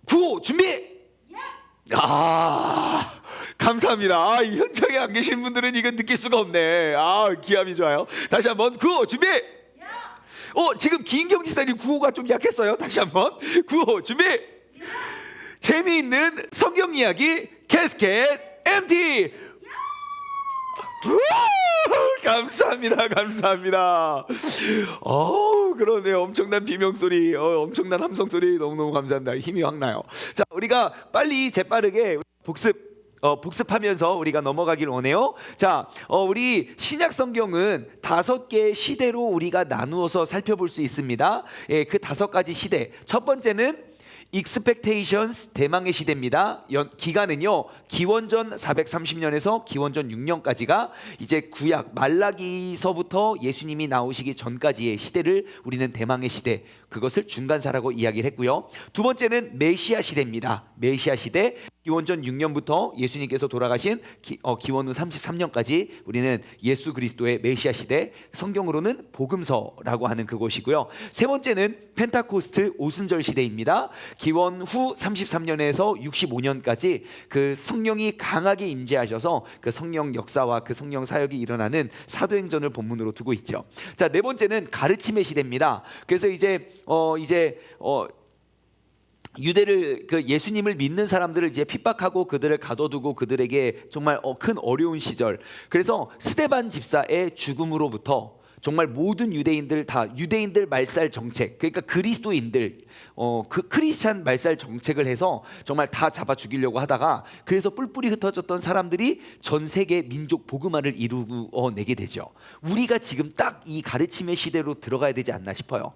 구호 준비! 감사합니다. 이 현장에 안 계신 분들은 이건 느낄 수가 없네. 기함이 좋아요. 다시 한번 구호 준비! 지금 김경 지사님 구호가 좀 약했어요. 다시 한번 구호 준비! 재미있는 성경 이야기 캐스켓 MT! 감사합니다. 감사합니다. 그러네요. 엄청난 비명소리, 엄청난 함성소리 너무너무 감사합니다. 힘이 확 나요. 자, 우리가 빨리 재빠르게 복습하면서 우리가 넘어가길 원해요. 자, 우리 신약 성경은 5개의 시대로 우리가 나누어서 살펴볼 수 있습니다. 예, 그 5가지 시대. 첫 번째는 익스펙테이션스 대망의 시대입니다. 기간은요 기원전 430년에서 기원전 6년까지가 이제 구약 말라기서부터 예수님이 나오시기 전까지의 시대를 우리는 대망의 시대, 그것을 중간사라고 이야기를 했고요. 두 번째는 메시아 시대입니다. 메시아 시대, 기원전 6년부터 예수님께서 돌아가신 기원 후 33년까지 우리는 예수 그리스도의 메시아 시대, 성경으로는 복음서라고 하는 그곳이고요. 세 번째는 펜타코스트 오순절 시대입니다. 기원 후 33년에서 65년까지 그 성령이 강하게 임재하셔서 그 성령 역사와 그 성령 사역이 일어나는 사도행전을 본문으로 두고 있죠. 자, 네 번째는 가르침의 시대입니다. 그래서 이제 유대를 그 예수님을 믿는 사람들을 이제 핍박하고 그들을 가둬두고 그들에게 정말 큰 어려운 시절. 그래서 스데반 집사의 죽음으로부터 정말 모든 유대인들 다 유대인들 말살 정책, 그러니까 그리스도인들 그 크리스찬 말살 정책을 해서 정말 다 잡아 죽이려고 하다가 그래서 뿔뿔이 흩어졌던 사람들이 전 세계 민족 복음화를 이루어내게 되죠. 우리가 지금 딱 이 가르침의 시대로 들어가야 되지 않나 싶어요.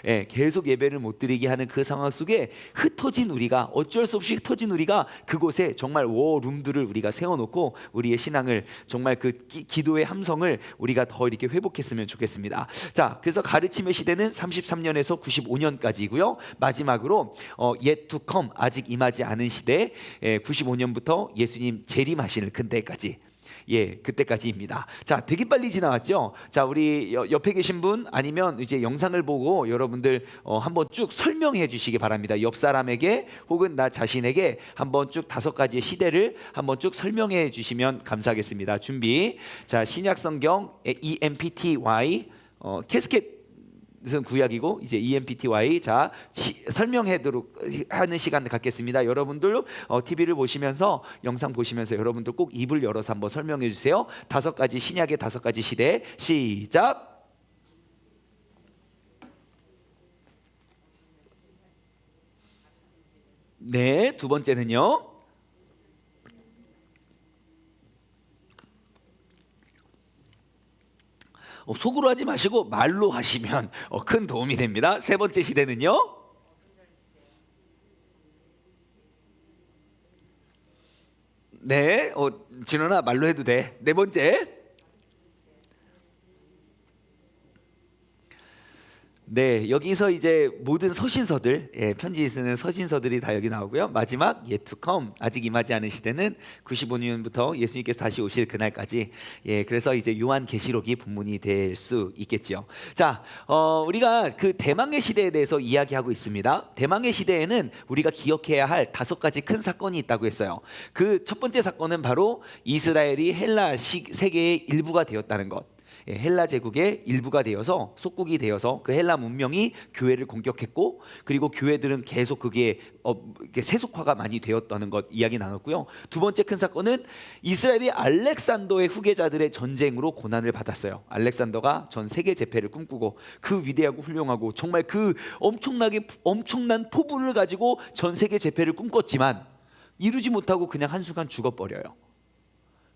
예, 계속 예배를 못 드리게 하는 그 상황 속에 흩어진 우리가, 어쩔 수 없이 흩어진 우리가 그곳에 정말 워룸들을 우리가 세워놓고 우리의 신앙을 정말 그 기도의 함성을 우리가 더 이렇게 회복했으면 좋겠습니다. 자, 그래서 가르침의 시대는 33년에서 95년까지고요. 마지막으로 yet to come, 아직 임하지 않은 시대, 95년부터 예수님 재림하시는 그때까지. 예, 그때까지입니다. 자, 되게 빨리 지나왔죠. 자, 우리 옆에 계신 분 아니면 이제 영상을 보고 여러분들 한번 쭉 설명해 주시기 바랍니다. 옆 사람에게 혹은 나 자신에게 한번 쭉 5가지의 시대를 한번 쭉 설명해 주시면 감사하겠습니다. 준비. 자, 신약 성경 EMPTY 캐스켓 은 구약이고 이제 EMPTY 자 설명하도록 하는 시간 갖겠습니다. 여러분들 TV를 보시면서 영상 보시면서 여러분들 꼭 입을 열어서 한번 설명해 주세요. 5가지 신약의 5가지 시대 시작. 네, 두 번째는요. 속으로 하지 마시고 말로 하시면 큰 도움이 됩니다. 세 번째 시대는요. 네, 진원아 말로 해도 돼. 네 번째. 네, 여기서 이제 모든 서신서들, 편지 쓰는 서신서들이 다 여기 나오고요. 마지막 yet to come, 아직 임하지 않은 시대는 95년부터 예수님께서 다시 오실 그날까지. 그래서 이제 요한계시록이 본문이 될 수 있겠죠. 자, 우리가 그 대망의 시대에 대해서 이야기하고 있습니다. 대망의 시대에는 우리가 기억해야 할 5가지 큰 사건이 있다고 했어요. 그 첫 번째 사건은 바로 이스라엘이 헬라 세계의 일부가 되었다는 것. 헬라 제국의 일부가 되어서 속국이 되어서 그 헬라 문명이 교회를 공격했고, 그리고 교회들은 계속 그게 세속화가 많이 되었다는 것 이야기 나눴고요. 두 번째 큰 사건은 이스라엘이 알렉산더의 후계자들의 전쟁으로 고난을 받았어요. 알렉산더가 전 세계 제패를 꿈꾸고 그 위대하고 훌륭하고 정말 그 엄청난 포부를 가지고 전 세계 제패를 꿈꿨지만 이루지 못하고 그냥 한순간 죽어버려요.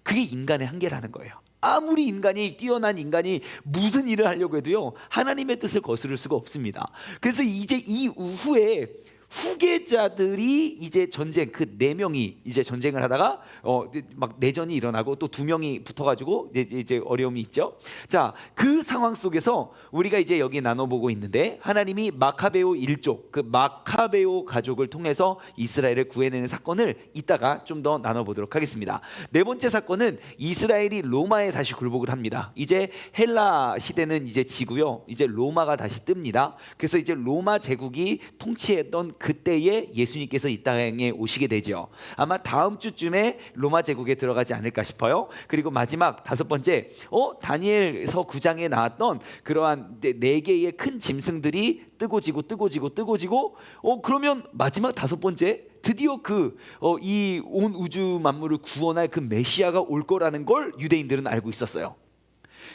그게 인간의 한계라는 거예요. 아무리 뛰어난 인간이 무슨 일을 하려고 해도요 하나님의 뜻을 거스를 수가 없습니다. 그래서 이제 이 후에 후계자들이 이제 전쟁, 그 네 명이 이제 전쟁을 하다가 막 내전이 일어나고 또 두 명이 붙어가지고 이제 어려움이 있죠. 자, 그 상황 속에서 우리가 이제 여기 나눠보고 있는데, 하나님이 마카베오 일족, 그 마카베오 가족을 통해서 이스라엘을 구해내는 사건을 이따가 좀 더 나눠보도록 하겠습니다. 네 번째 사건은 이스라엘이 로마에 다시 굴복을 합니다. 이제 헬라 시대는 이제 지고요, 이제 로마가 다시 뜹니다. 그래서 이제 로마 제국이 통치했던 그때에 예수님께서 이 땅에 오시게 되죠. 아마 다음 주쯤에 로마 제국에 들어가지 않을까 싶어요. 그리고 마지막 다섯 번째, 다니엘서 9장에 나왔던 그러한 네 개의 큰 짐승들이 뜨고지고 그러면 마지막 다섯 번째, 드디어 이 온 우주 만물을 구원할 그 메시아가 올 거라는 걸 유대인들은 알고 있었어요.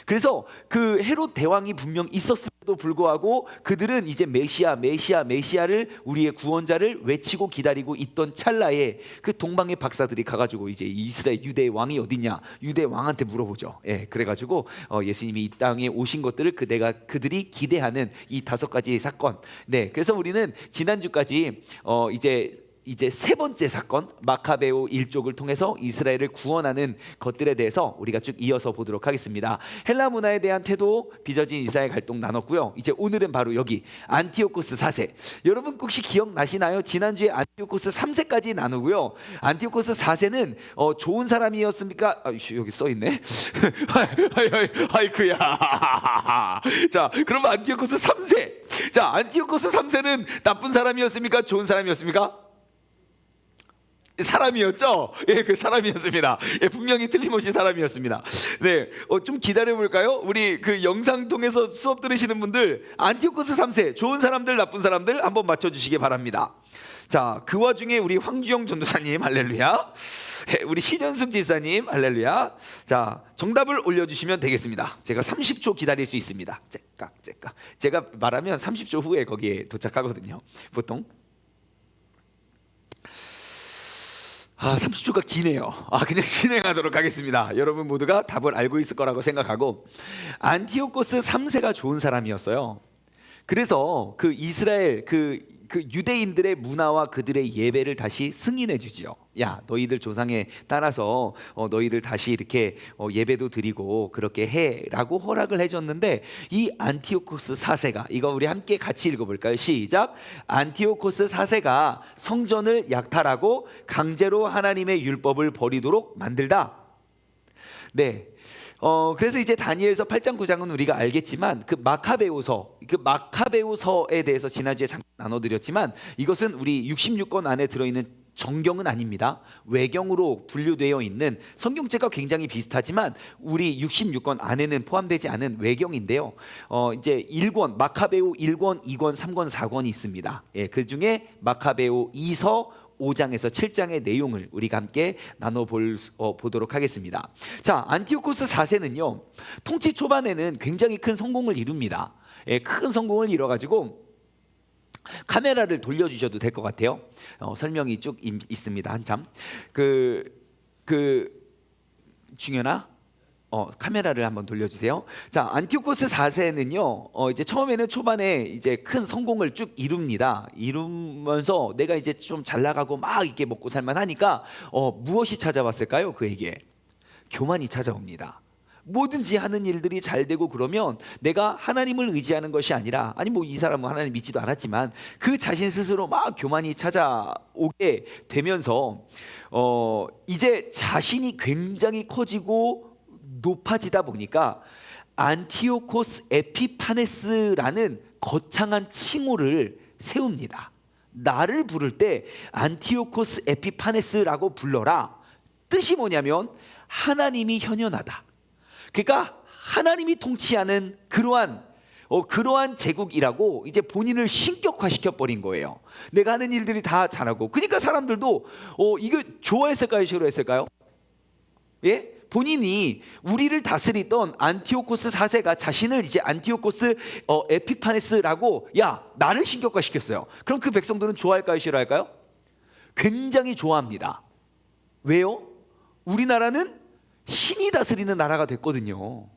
그래서 그 헤롯 대왕이 분명 있었음에도 불구하고 그들은 이제 메시아를, 우리의 구원자를 외치고 기다리고 있던 찰나에 그 동방의 박사들이 가가지고 이제 이스라엘 유대 왕이 어디냐, 유대 왕한테 물어보죠. 그래가지고 예수님이 이 땅에 오신 것들을 그들이 기대하는 이 다섯 가지의 사건. 그래서 우리는 지난주까지 이제 세 번째 사건, 마카베오 일족을 통해서 이스라엘을 구원하는 것들에 대해서 우리가 쭉 이어서 보도록 하겠습니다. 헬라 문화에 대한 태도, 빚어진 이스라엘 갈등 나눴고요. 이제 오늘은 바로 여기 안티오코스 4세. 여러분 혹시 기억나시나요? 지난주에 안티오코스 3세까지 나누고요. 안티오코스 4세는 좋은 사람이었습니까? 여기 써있네. 아이쿠야. 자, 그러면 안티오코스 3세. 자, 안티오코스 3세는 나쁜 사람이었습니까? 좋은 사람이었습니까? 사람이었죠. 그 사람이었습니다. 분명히 틀림없이 사람이었습니다. 좀 기다려 볼까요? 우리 그 영상 통해서 수업 들으시는 분들, 안티오코스 3세, 좋은 사람들, 나쁜 사람들 한번 맞춰주시기 바랍니다. 자, 그 와중에 우리 황주영 전도사님 할렐루야, 우리 시전숙 집사님 할렐루야. 자, 정답을 올려주시면 되겠습니다. 제가 30초 기다릴 수 있습니다. 째깍. 제가 말하면 30초 후에 거기에 도착하거든요, 보통. 30초가 기네요. 그냥 진행하도록 하겠습니다. 여러분 모두가 답을 알고 있을 거라고 생각하고, 안티오코스 3세가 좋은 사람이었어요. 그래서 그 이스라엘 그 유대인들의 문화와 그들의 예배를 다시 승인해 주지요. 야, 너희들 조상에 따라서 너희들 다시 이렇게 예배도 드리고 그렇게 해라고 허락을 해줬는데, 이 안티오코스 4세가, 이거 우리 함께 같이 읽어볼까요? 시작. 안티오코스 4세가 성전을 약탈하고 강제로 하나님의 율법을 버리도록 만들다. 그래서 이제 다니엘서 8장 9장은 우리가 알겠지만, 그 마카베오서에 대해서 지난주에 잠깐 나눠드렸지만, 이것은 우리 66권 안에 들어있는 정경은 아닙니다. 외경으로 분류되어 있는, 성경책과 굉장히 비슷하지만 우리 66권 안에는 포함되지 않은 외경인데요. 이제 1권, 마카베오 1권, 2권, 3권, 4권이 있습니다. 그 중에 마카베오 2서 5장에서 7장의 내용을 우리가 함께 나눠보도록 하겠습니다. 자, 안티오코스 4세는요, 통치 초반에는 굉장히 큰 성공을 이룹니다. 큰 성공을 이뤄가지고 카메라를 돌려주셔도 될 것 같아요. 설명이 쭉 있습니다. 한참. 중현아, 카메라를 한번 돌려주세요. 자, 안티오코스 4세는요, 이제 처음에는 초반에 이제 큰 성공을 쭉 이루면서 내가 이제 좀 잘 나가고 막 이렇게 먹고 살만하니까 무엇이 찾아왔을까요? 그에게 교만이 찾아옵니다. 뭐든지 하는 일들이 잘 되고 그러면 내가 하나님을 의지하는 것이 아니라, 이 사람은 하나님 믿지도 않았지만 그 자신 스스로 막 교만이 찾아오게 되면서 이제 자신이 굉장히 커지고 높아지다 보니까 안티오코스 에피파네스라는 거창한 칭호를 세웁니다. 나를 부를 때 안티오코스 에피파네스라고 불러라. 뜻이 뭐냐면 하나님이 현현하다. 그러니까 하나님이 통치하는 그러한 제국이라고 이제 본인을 신격화시켜 버린 거예요. 내가 하는 일들이 다 잘하고, 그러니까 사람들도 이거 좋아했을까요, 싫어했을까요? 예? 본인이 우리를 다스리던 안티오코스 4세가 자신을 이제 안티오코스 에피파네스라고, 야, 나를 신격화시켰어요. 그럼 그 백성들은 좋아할까요, 싫어할까요? 굉장히 좋아합니다. 왜요? 우리나라는 신이 다스리는 나라가 됐거든요.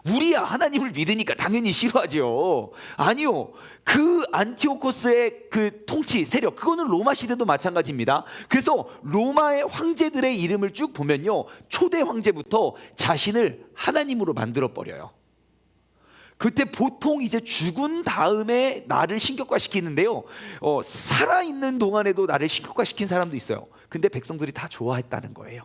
우리야 하나님을 믿으니까 당연히 싫어하죠. 아니요. 그 안티오코스의 그 통치 세력, 그거는 로마 시대도 마찬가지입니다. 그래서 로마의 황제들의 이름을 쭉 보면요, 초대 황제부터 자신을 하나님으로 만들어 버려요. 그때 보통 이제 죽은 다음에 나를 신격화시키는데요, 살아있는 동안에도 나를 신격화시킨 사람도 있어요. 근데 백성들이 다 좋아했다는 거예요.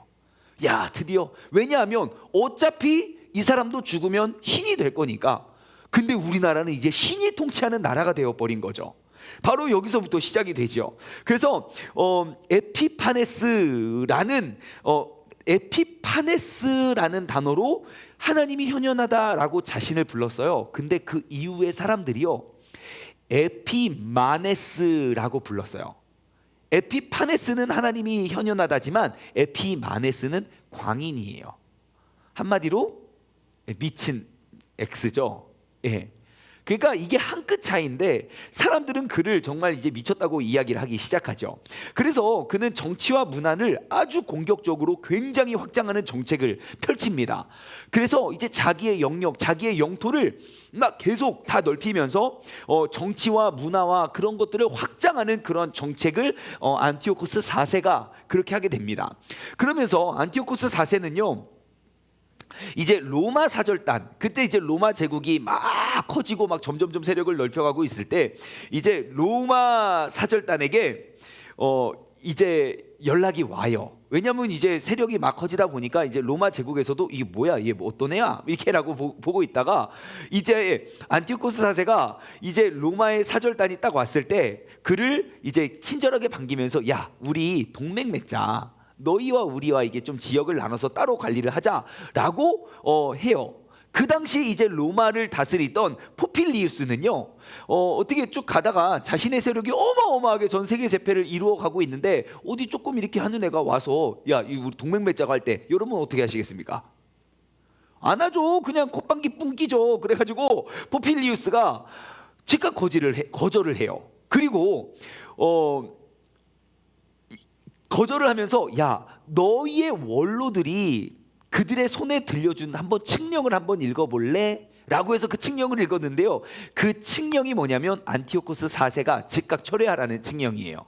야, 드디어. 왜냐하면 어차피 이 사람도 죽으면 신이 될 거니까. 근데 우리나라는 이제 신이 통치하는 나라가 되어버린 거죠. 바로 여기서부터 시작이 되죠. 그래서 에피파네스라는 단어로 하나님이 현현하다라고 자신을 불렀어요. 근데 그 이후의 사람들이요, 에피마네스라고 불렀어요. 에피파네스는 하나님이 현현하다지만 에피마네스는 광인이에요. 한마디로 미친 X죠. 예. 그러니까 이게 한 끗 차이인데 사람들은 그를 정말 이제 미쳤다고 이야기를 하기 시작하죠. 그래서 그는 정치와 문화를 아주 공격적으로 굉장히 확장하는 정책을 펼칩니다. 그래서 이제 자기의 영역, 자기의 영토를 막 계속 다 넓히면서 정치와 문화와 그런 것들을 확장하는 그런 정책을 안티오코스 4세가 그렇게 하게 됩니다. 그러면서 안티오코스 4세는요, 이제 로마 사절단, 그때 이제 로마 제국이 막 커지고 막 점점점 세력을 넓혀가고 있을 때 이제 로마 사절단에게 이제 연락이 와요. 왜냐하면 이제 세력이 막 커지다 보니까 이제 로마 제국에서도 이게 뭐야, 얘 뭐 어떤 애야 이렇게라고 보고 있다가 이제 안티오코스 4세가 이제 로마의 사절단이 딱 왔을 때 그를 이제 친절하게 반기면서, 야, 우리 동맹 맺자. 너희와 우리와 이게 좀 지역을 나눠서 따로 관리를 하자라고 해요. 그 당시 이제 로마를 다스리던 포필리우스는요, 어떻게 쭉 가다가 자신의 세력이 어마어마하게 전 세계 제패를 이루어가고 있는데 어디 조금 이렇게 하는 애가 와서, 야, 우리 동맹 맺자고 할 때 여러분 어떻게 하시겠습니까? 안 하죠. 그냥 콧방귀 뿜기죠. 그래가지고 포필리우스가 즉각 거절을 해요. 그리고 거절을 하면서, 야, 너희의 원로들이 그들의 손에 들려준 한번 칙령을 한번 읽어볼래? 라고 해서 그 칙령을 읽었는데요, 그 칙령이 뭐냐면 안티오코스 4세가 즉각 철회하라는 칙령이에요.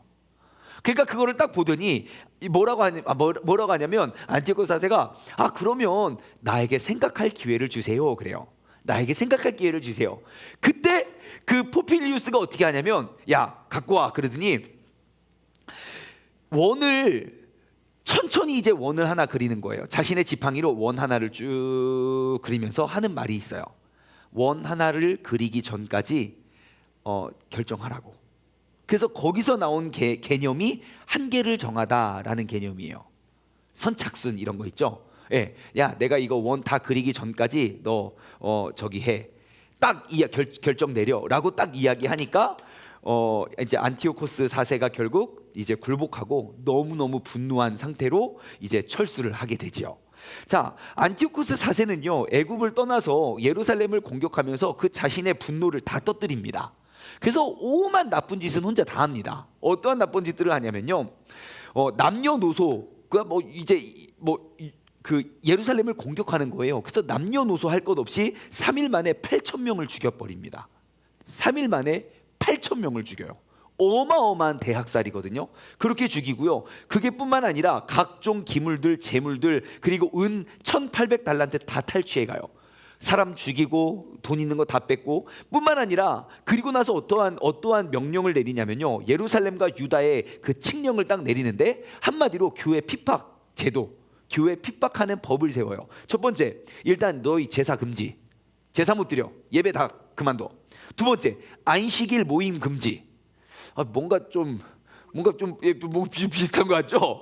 그러니까 그거를 딱 보더니 뭐라고 하냐면 안티오코스 4세가, 그러면 나에게 생각할 기회를 주세요. 그래요. 나에게 생각할 기회를 주세요. 그때 그 포필리우스가 어떻게 하냐면, 야, 갖고 와. 그러더니 원을 천천히 이제 원을 하나 그리는 거예요. 자신의 지팡이로 원 하나를 쭉 그리면서 하는 말이 있어요. 원 하나를 그리기 전까지 결정하라고. 그래서 거기서 나온 개념이 한계를 정하다라는 개념이에요. 선착순 이런 거 있죠. 예, 야, 내가 이거 원 다 그리기 전까지 너 저기 해. 딱 결정 내려라고 딱 이야기하니까 이제 안티오코스 4세가 결국 이제 굴복하고 너무너무 분노한 상태로 이제 철수를 하게 되지요. 자, 안티오코스 4세는요, 애굽을 떠나서 예루살렘을 공격하면서 그 자신의 분노를 다 터뜨립니다. 그래서 오만 나쁜 짓은 혼자 다 합니다. 어떠한 나쁜 짓들을 하냐면요, 남녀노소가 그 예루살렘을 공격하는 거예요. 그래서 남녀노소 할 것 없이 3일 만에 8,000명을 죽여버립니다. 3일 만에 8,000명을 죽여요. 어마어마한 대학살이거든요. 그렇게 죽이고요. 그게 뿐만 아니라 각종 기물들, 재물들, 그리고 은 1,800달란트 다 탈취해 가요. 사람 죽이고 돈 있는 거 다 뺏고, 뿐만 아니라 그리고 나서 어떠한 명령을 내리냐면요, 예루살렘과 유다의 그 칙령을 딱 내리는데 한마디로 교회 핍박 제도, 교회 핍박하는 법을 세워요. 첫 번째, 일단 너희 제사 금지, 제사 못 드려, 예배 다 그만둬. 두 번째, 안식일 모임 금지. 뭔가 좀 비슷한 것 같죠?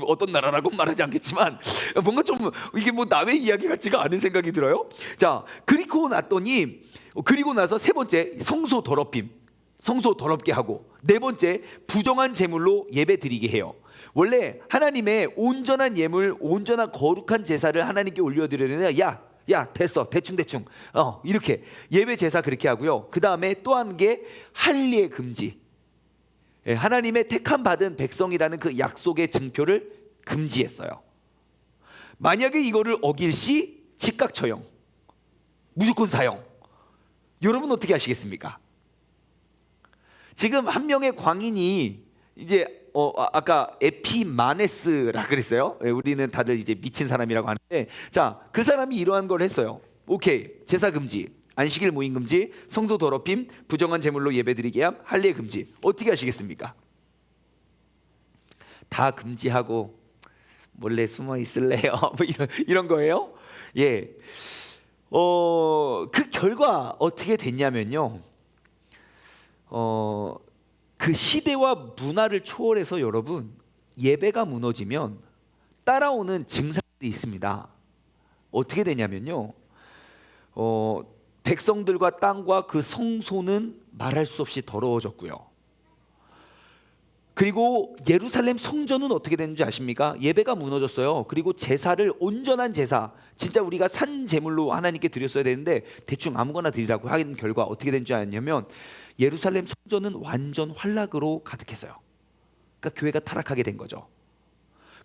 어떤 나라라고 말하지 않겠지만 뭔가 좀 이게 뭐 남의 이야기 같지가 않은 생각이 들어요. 자, 그리고 나서 세 번째, 성소 더럽게 하고, 네 번째, 부정한 제물로 예배 드리게 해요. 원래 하나님의 온전한 예물, 온전한 거룩한 제사를 하나님께 올려드리는데, 야, 됐어, 대충 이렇게 예배 제사 그렇게 하고요. 그 다음에 또 한 게 할례 금지. 하나님의 택함 받은 백성이라는 그 약속의 증표를 금지했어요. 만약에 이거를 어길 시 즉각 처형. 무조건 사형. 여러분 어떻게 하시겠습니까? 지금 한 명의 광인이 이제 아까 에피마네스라 그랬어요. 우리는 다들 이제 미친 사람이라고 하는데, 자, 그 사람이 이러한 걸 했어요. 오케이, 제사 금지, 안식일 모임 금지, 성도 더럽힘, 부정한 제물로 예배드리게 함, 할례 금지. 어떻게 하시겠습니까? 다 금지하고 몰래 숨어 있을래요? 뭐 이런 거예요. 예. 그 결과 어떻게 됐냐면요. 그 시대와 문화를 초월해서 여러분, 예배가 무너지면 따라오는 증상들이 있습니다. 어떻게 되냐면요. 백성들과 땅과 그 성소는 말할 수 없이 더러워졌고요. 그리고 예루살렘 성전은 어떻게 되는지 아십니까? 예배가 무너졌어요. 그리고 제사를, 온전한 제사, 진짜 우리가 산 제물로 하나님께 드렸어야 되는데 대충 아무거나 드리라고 하는 결과 어떻게 된지 아냐면 예루살렘 성전은 완전 환락으로 가득했어요. 그러니까 교회가 타락하게 된 거죠.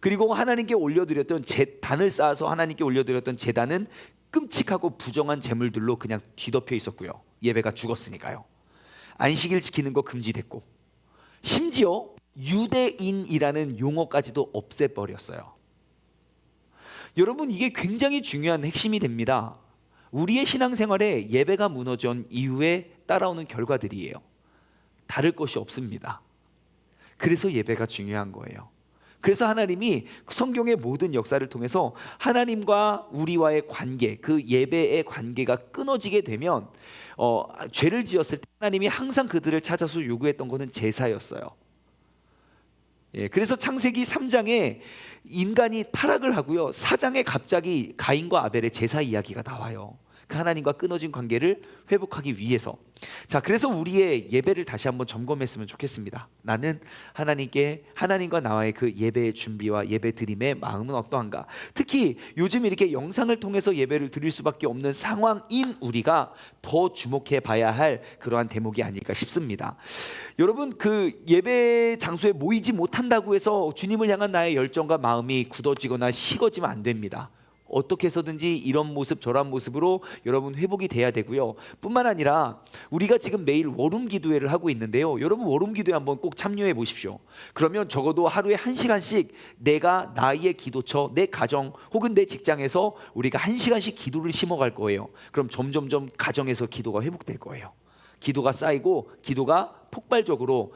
그리고 하나님께 올려드렸던 단을 쌓아서 하나님께 올려드렸던 제단은 끔찍하고 부정한 제물들로 그냥 뒤덮여 있었고요. 예배가 죽었으니까요. 안식일 지키는 거 금지됐고, 심지어 유대인이라는 용어까지도 없애버렸어요. 여러분, 이게 굉장히 중요한 핵심이 됩니다. 우리의 신앙생활에 예배가 무너진 이후에 따라오는 결과들이에요. 다를 것이 없습니다. 그래서 예배가 중요한 거예요. 그래서 하나님이 성경의 모든 역사를 통해서 하나님과 우리와의 관계, 그 예배의 관계가 끊어지게 되면 죄를 지었을 때 하나님이 항상 그들을 찾아서 요구했던 것은 제사였어요. 예, 그래서 창세기 3장에 인간이 타락을 하고요, 4장에 갑자기 가인과 아벨의 제사 이야기가 나와요. 그 하나님과 끊어진 관계를 회복하기 위해서. 자, 그래서 우리의 예배를 다시 한번 점검했으면 좋겠습니다. 나는 하나님과 나와의 그 예배의 준비와 예배 드림의 마음은 어떠한가? 특히 요즘 이렇게 영상을 통해서 예배를 드릴 수밖에 없는 상황인 우리가 더 주목해 봐야 할 그러한 대목이 아닐까 싶습니다. 여러분, 그 예배 장소에 모이지 못한다고 해서 주님을 향한 나의 열정과 마음이 굳어지거나 식어지면 안 됩니다. 어떻게 해서든지 이런 모습 저런 모습으로 여러분 회복이 돼야 되고요. 뿐만 아니라 우리가 지금 매일 월음 기도회를 하고 있는데요. 여러분, 월음 기도회 한번 꼭 참여해 보십시오. 그러면 적어도 하루에 1시간씩 내가 나의 기도처, 내 가정 혹은 내 직장에서 우리가 1시간씩 기도를 심어갈 거예요. 그럼 점점점 가정에서 기도가 회복될 거예요. 기도가 쌓이고 기도가 폭발적으로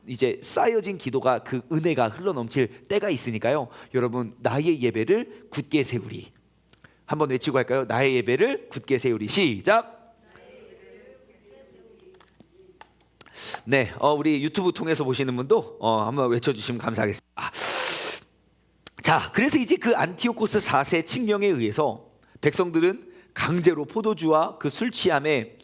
이제 쌓여진 기도가, 그 은혜가 흘러넘칠 때가 있으니까요. 여러분, 나의 예배를 굳게 세우리. 한번 외치고 할까요? 나의 예배를 굳게 세우리. 시작. 네, 우리 유튜브 통해서 보시는 분도 한번 외쳐주시면 감사하겠습니다. 자, 그래서 이제 그 안티오코스 4세 칙령에 의해서 백성들은 강제로 포도주와 그 술 취함에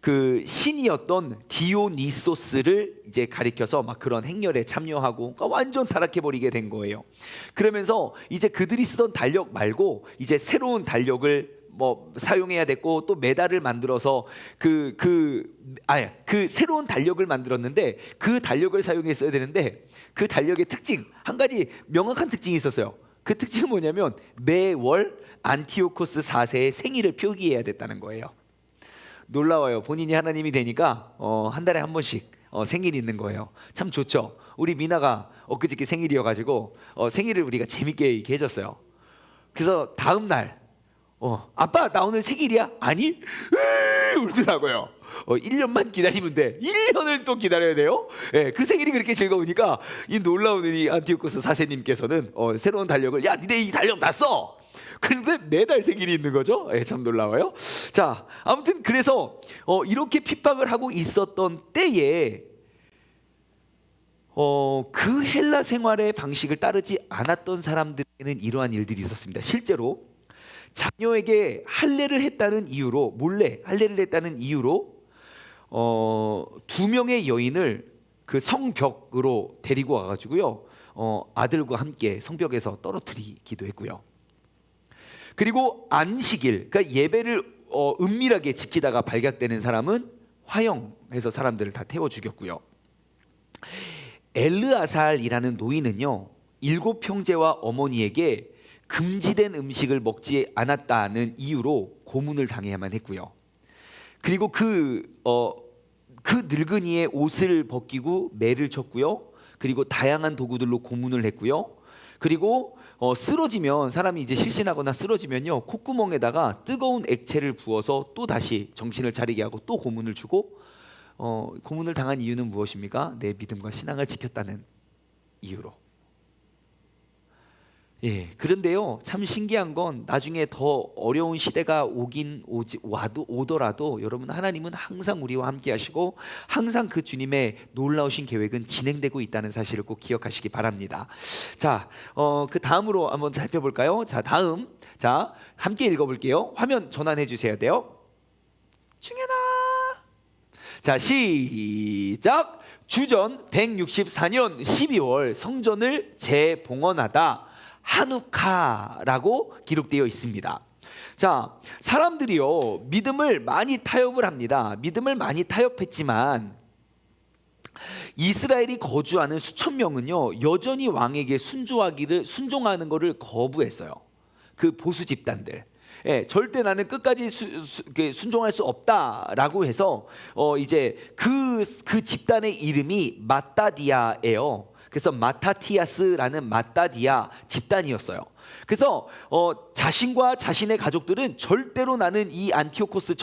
그 신이었던 디오니소스를 이제 가리켜서 막 그런 행렬에 참여하고, 그러니까 완전 타락해버리게 된 거예요. 그러면서 이제 그들이 쓰던 달력 말고 이제 새로운 달력을 사용해야 됐고, 또 메달을 만들어서 그 새로운 달력을 만들었는데 그 달력을 사용했어야 되는데, 그 달력의 특징, 한 가지 명확한 특징이 있었어요. 그 특징은 뭐냐면 매월 안티오코스 4세의 생일을 표기해야 됐다는 거예요. 놀라워요. 본인이 하나님이 되니까 한 달에 한 번씩 생일이 있는 거예요. 참 좋죠. 우리 미나가 엊그저께 생일이어가지고 생일을 우리가 재밌게 이렇게 해줬어요. 그래서 다음 날 아빠 나 오늘 생일이야? 아니? 울더라고요. 1년만 기다리면 돼. 1년을 또 기다려야 돼요? 예, 그 생일이 그렇게 즐거우니까 이 놀라운 이 안티오코스 4세님께서는 새로운 달력을, 야 니네 이 달력 다 써! 그런데 매달 생일이 있는 거죠. 예, 참 놀라워요. 자, 아무튼 그래서 이렇게 핍박을 하고 있었던 때에 그 헬라 생활의 방식을 따르지 않았던 사람들에게는 이러한 일들이 있었습니다. 실제로 자녀에게 할례를 했다는 이유로, 몰래 할례를 했다는 이유로 2명의 여인을 그 성벽으로 데리고 와가지고요, 아들과 함께 성벽에서 떨어뜨리기도 했고요. 그리고 안식일, 그러니까 예배를 은밀하게 지키다가 발각되는 사람은 화형해서 사람들을 다 태워 죽였고요. 엘르아살이라는 노인은요, 7 형제와 어머니에게 금지된 음식을 먹지 않았다는 이유로 고문을 당해야만 했고요. 그리고 그 늙은이의 옷을 벗기고 매를 쳤고요. 그리고 다양한 도구들로 고문을 했고요. 그리고 쓰러지면, 사람이 이제 실신하거나 쓰러지면요, 콧구멍에다가 뜨거운 액체를 부어서 또 다시 정신을 차리게 하고 또 고문을 주고, 고문을 당한 이유는 무엇입니까? 내 믿음과 신앙을 지켰다는 이유로. 예, 그런데요, 참 신기한 건 나중에 더 어려운 시대가 오더라도 여러분, 하나님은 항상 우리와 함께 하시고 항상 그 주님의 놀라우신 계획은 진행되고 있다는 사실을 꼭 기억하시기 바랍니다. 자, 그 다음으로 한번 살펴볼까요? 자, 다음, 자, 함께 읽어볼게요. 화면 전환해 주셔야 돼요. 충현아. 자, 시작. 주전 164년 12월 성전을 재봉헌하다 하누카라고 기록되어 있습니다. 자, 사람들이요, 믿음을 많이 타협을 합니다. 믿음을 많이 타협했지만 이스라엘이 거주하는 수천 명은요, 여전히 왕에게 순종하는 것을 거부했어요. 그 보수 집단들. 예, 절대 나는 끝까지 순종할 수 없다라고 해서 이제 그 집단의 이름이 마따디아예요. 그래서 마타티아스라는 마따디아 집단이었어요. 그래서 자신과 자신의 가족들은 절대로 나는 이 안티오코스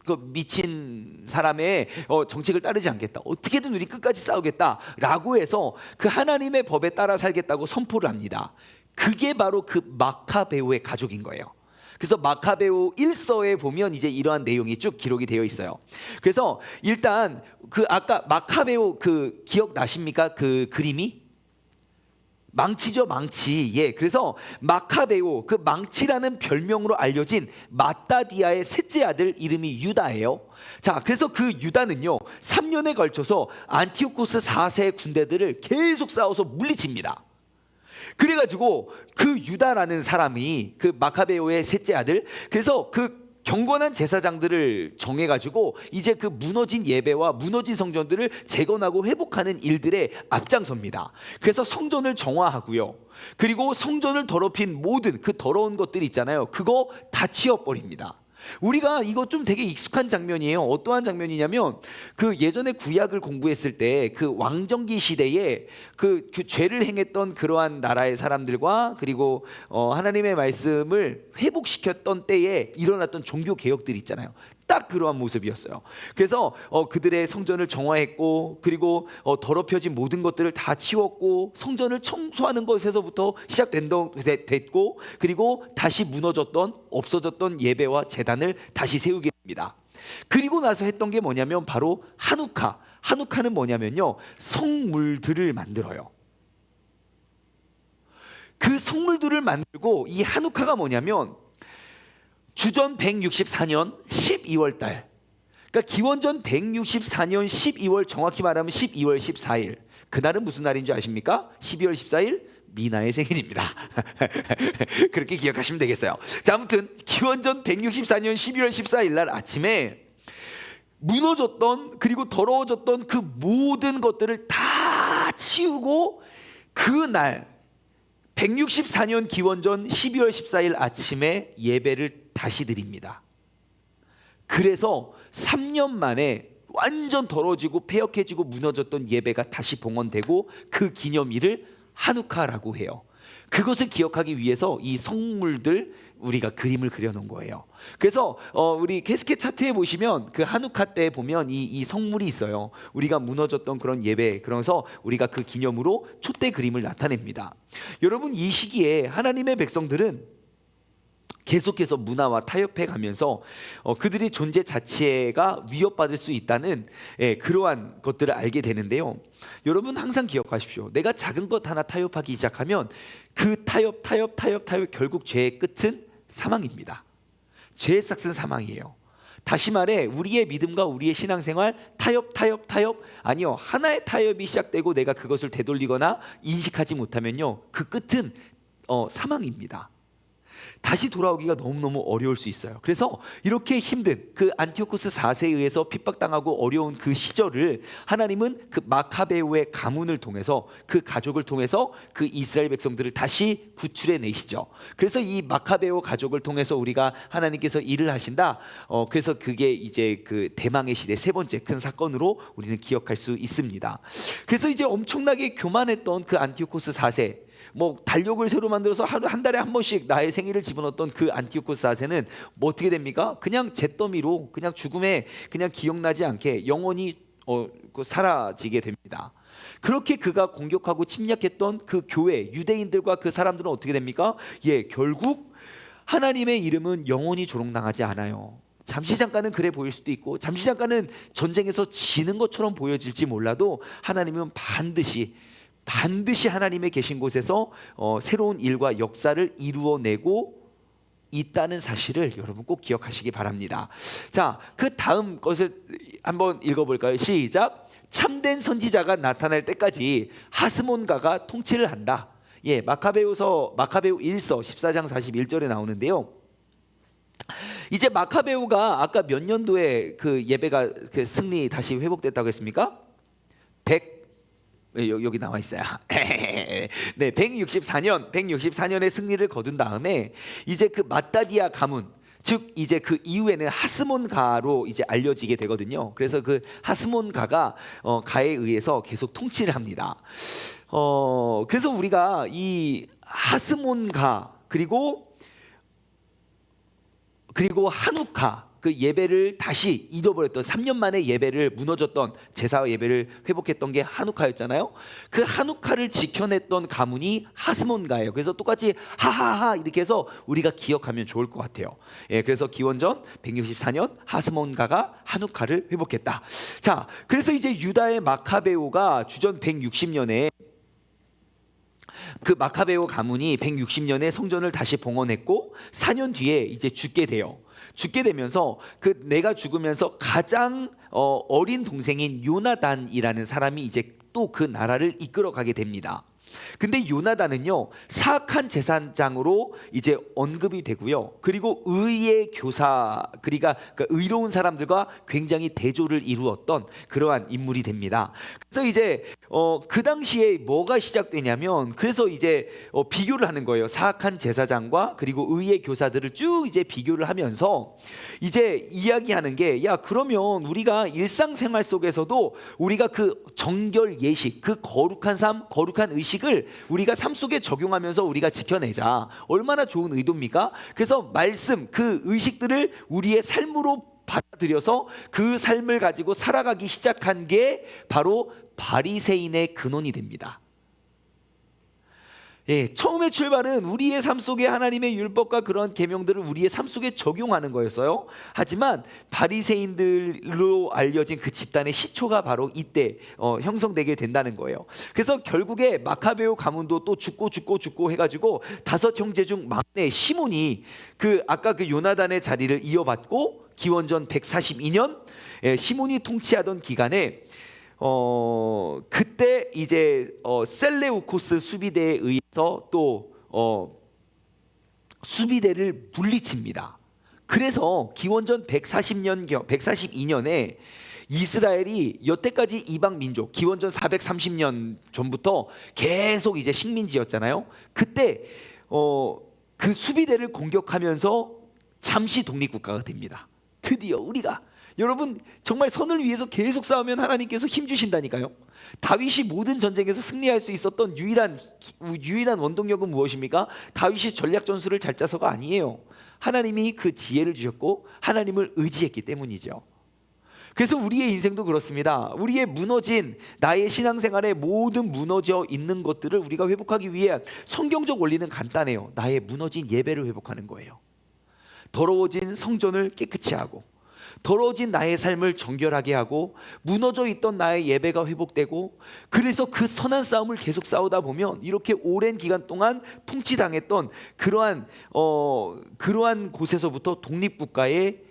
그 미친 사람의 정책을 따르지 않겠다. 어떻게든 우리 끝까지 싸우겠다라고 해서 그 하나님의 법에 따라 살겠다고 선포를 합니다. 그게 바로 그 마카베오의 가족인 거예요. 그래서 마카베오 1서에 보면 이제 이러한 내용이 쭉 기록이 되어 있어요. 그래서 일단 그 아까 마카베오 그 기억나십니까? 그 그림이? 망치죠, 망치. 예, 그래서 마카베오, 그 망치라는 별명으로 알려진 마따디아의 셋째 아들 이름이 유다예요. 자, 그래서 그 유다는요, 3년에 걸쳐서 안티오코스 4세의 군대들을 계속 싸워서 물리칩니다. 그래가지고 그 유다라는 사람이 그 마카베오의 셋째 아들, 그래서 그 경건한 제사장들을 정해가지고 이제 그 무너진 예배와 무너진 성전들을 재건하고 회복하는 일들에 앞장섭니다. 그래서 성전을 정화하고요, 그리고 성전을 더럽힌 모든 그 더러운 것들 있잖아요, 그거 다 치워버립니다. 우리가 이거 좀 되게 익숙한 장면이에요. 어떠한 장면이냐면 그 예전에 구약을 공부했을 때 그 왕정기 시대에 그 죄를 행했던 그러한 나라의 사람들과 그리고 하나님의 말씀을 회복시켰던 때에 일어났던 종교 개혁들 있잖아요. 딱 그러한 모습이었어요. 그래서 그들의 성전을 정화했고, 그리고 더럽혀진 모든 것들을 다 치웠고, 성전을 청소하는 것에서부터 시작됐고, 그리고 다시 무너졌던 없어졌던 예배와 제단을 다시 세우게 됩니다. 그리고 나서 했던 게 뭐냐면 바로 하누카는 뭐냐면요, 성물들을 만들어요. 그 성물들을 만들고, 이 하누카가 뭐냐면 주전 164년 12월 달, 그러니까 기원전 164년 12월, 정확히 말하면 12월 14일. 그날은 무슨 날인 줄 아십니까? 12월 14일 미나의 생일입니다. 그렇게 기억하시면 되겠어요. 자, 아무튼 기원전 164년 12월 14일 날 아침에 무너졌던, 그리고 더러워졌던 그 모든 것들을 다 치우고, 그날 164년 기원전 12월 14일 아침에 예배를 다시 드립니다. 그래서 3년 만에 완전 더러워지고 폐역해지고 무너졌던 예배가 다시 봉헌되고, 그 기념일을 하누카라고 해요. 그것을 기억하기 위해서 이 성물들 우리가 그림을 그려놓은 거예요. 그래서 우리 캐스켓 차트에 보시면 그 하누카 때 보면 이 성물이 있어요. 우리가 무너졌던 그런 예배, 그래서 우리가 그 기념으로 촛대 그림을 나타냅니다. 여러분, 이 시기에 하나님의 백성들은 계속해서 문화와 타협해 가면서 그들의 존재 자체가 위협받을 수 있다는 그러한 것들을 알게 되는데요. 여러분, 항상 기억하십시오. 내가 작은 것 하나 타협하기 시작하면 그 타협 결국 죄의 끝은 사망입니다. 죄의 삭은 사망이에요. 다시 말해, 우리의 믿음과 우리의 신앙생활 타협 아니요, 하나의 타협이 시작되고 내가 그것을 되돌리거나 인식하지 못하면요, 그 끝은 사망입니다. 다시 돌아오기가 너무너무 어려울 수 있어요. 그래서 이렇게 힘든 그 안티오코스 4세에 의해서 핍박당하고 어려운 그 시절을 하나님은 그 마카베오의 가문을 통해서 그 가족을 통해서 그 이스라엘 백성들을 다시 구출해 내시죠. 그래서 이 마카베오 가족을 통해서 우리가 하나님께서 일을 하신다. 그래서 그게 이제 그 대망의 시대 세 번째 큰 사건으로 우리는 기억할 수 있습니다. 그래서 이제 엄청나게 교만했던 그 안티오코스 4세, 뭐 달력을 새로 만들어서 하루 한 달에 한 번씩 나의 생일을 집어넣었던 그 안티오코스 4세는 뭐 어떻게 됩니까? 그냥 잿더미로 그냥 죽음에 그냥 기억나지 않게 영원히 사라지게 됩니다. 그렇게 그가 공격하고 침략했던 그 교회 유대인들과 그 사람들은 어떻게 됩니까? 결국 하나님의 이름은 영원히 조롱당하지 않아요. 잠시 잠깐은 그래 보일 수도 있고 잠시 잠깐은 전쟁에서 지는 것처럼 보여질지 몰라도 하나님은 반드시 하나님의 계신 곳에서 새로운 일과 역사를 이루어내고 있다는 사실을 여러분 꼭 기억하시기 바랍니다. 자, 그 다음 것을 한번 읽어볼까요? 시작. 참된 선지자가 나타날 때까지 하스몬가가 통치를 한다. 마카베오 1서 14장 41절에 나오는데요. 이제 마카베오가 아까 몇 년도에 그 예배가 그 승리 다시 회복됐다고 했습니까? 여기 나와 있어요. 네, 164년의 승리를 거둔 다음에 이제 그 마따디아 가문, 즉 이제 그 이후에는 하스몬가로 이제 알려지게 되거든요. 그래서 그 하스몬가가 가에 의해서 계속 통치를 합니다. 그래서 우리가 이 하스몬가 그리고 한우카 그 예배를 다시 잃어버렸던 3년 만에 예배를 무너졌던 제사 예배를 회복했던 게 한우카였잖아요. 그 한우카를 지켜냈던 가문이 하스몬가예요. 그래서 똑같이 하하하 이렇게 해서 우리가 기억하면 좋을 것 같아요. 그래서 기원전 164년 하스몬가가 한우카를 회복했다. 자, 그래서 이제 유다의 마카베오가 주전 160년에 그 마카베오 가문이 160년에 성전을 다시 봉헌했고 4년 뒤에 이제 죽게 되면서 그 내가 죽으면서 가장 어린 동생인 요나단이라는 사람이 이제 또 그 나라를 이끌어가게 됩니다. 근데 요나단은요 사악한 제사장으로 이제 언급이 되고요. 그리고 의의 교사, 그러니까 의로운 사람들과 굉장히 대조를 이루었던 그러한 인물이 됩니다. 그래서 이제 그 당시에 뭐가 시작되냐면 그래서 이제 비교를 하는 거예요. 사악한 제사장과 그리고 의의 교사들을 쭉 이제 비교를 하면서 이제 이야기하는 게 그러면 우리가 일상생활 속에서도 우리가 그 정결 예식, 그 거룩한 삶, 거룩한 의식을 우리가 삶 속에 적용하면서 우리가 지켜내자. 얼마나 좋은 의도입니까? 그래서 말씀, 그 의식들을 우리의 삶으로 받아들여서 그 삶을 가지고 살아가기 시작한 게 바로 바리새인의 근원이 됩니다. 처음의 출발은 우리의 삶 속에 하나님의 율법과 그런 계명들을 우리의 삶 속에 적용하는 거였어요. 하지만 바리새인들로 알려진 그 집단의 시초가 바로 이때 형성되게 된다는 거예요. 그래서 결국에 마카베오 가문도 또 죽고 해가지고 5형제 중 막내 시몬이 그 아까 그 요나단의 자리를 이어받고 기원전 142년 시몬이 통치하던 기간에 그때 이제 셀레우코스 수비대에 의해서 또 수비대를 물리칩니다. 그래서 기원전 142년에 이스라엘이 여태까지 이방 민족 기원전 430년 전부터 계속 이제 식민지였잖아요. 그때 그 수비대를 공격하면서 잠시 독립국가가 됩니다. 드디어 우리가 여러분 정말 선을 위해서 계속 싸우면 하나님께서 힘 주신다니까요. 다윗이 모든 전쟁에서 승리할 수 있었던 유일한 원동력은 무엇입니까? 다윗이 전략 전술을 잘 짜서가 아니에요. 하나님이 그 지혜를 주셨고 하나님을 의지했기 때문이죠. 그래서 우리의 인생도 그렇습니다. 우리의 무너진 나의 신앙생활에 모든 무너져 있는 것들을 우리가 회복하기 위해 성경적 원리는 간단해요. 나의 무너진 예배를 회복하는 거예요. 더러워진 성전을 깨끗이 하고 더러워진 나의 삶을 정결하게 하고 무너져 있던 나의 예배가 회복되고 그래서 그 선한 싸움을 계속 싸우다 보면 이렇게 오랜 기간 동안 통치당했던 그러한 곳에서부터 독립국가의